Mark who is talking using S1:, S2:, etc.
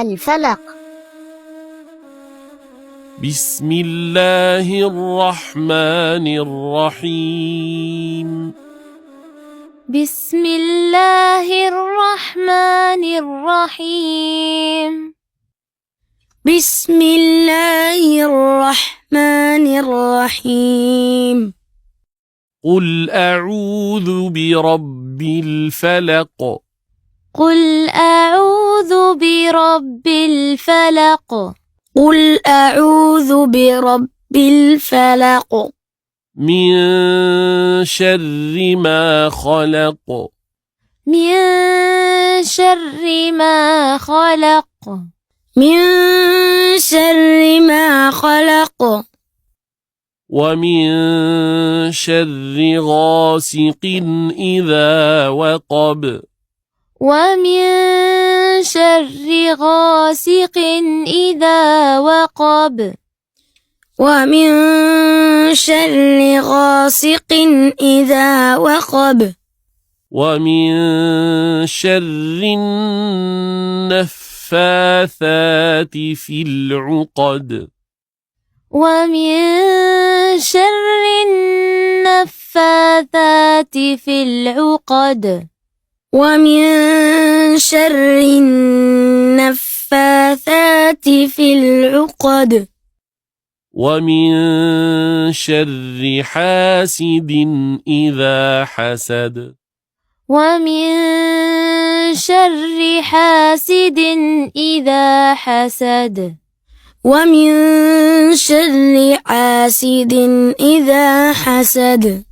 S1: الفلق.
S2: بسم الله الرحمن الرحيم.
S3: بسم الله الرحمن الرحيم.
S1: بسم الله الرحمن الرحيم.
S2: قل أعوذ برب الفلق.
S3: قل أعوذ برب الفلق.
S1: قل أعوذ برب الفلق.
S2: من شر ما خلق.
S3: من شر ما خلق.
S1: من شر ما خلق.
S2: ومن شر غاسق إذا وقب.
S3: ومن شر غاسق إذا وقب.
S1: ومن شر غاسق إذا وقب.
S2: ومن شر النفاثات في العقد.
S3: ومن شر النفاثات في العقد.
S1: ومن شر النفاثات في العقد.
S2: ومن شر حاسد إذا حسد.
S3: ومن شر حاسد إذا حسد.
S1: ومن شر حاسد إذا حسد.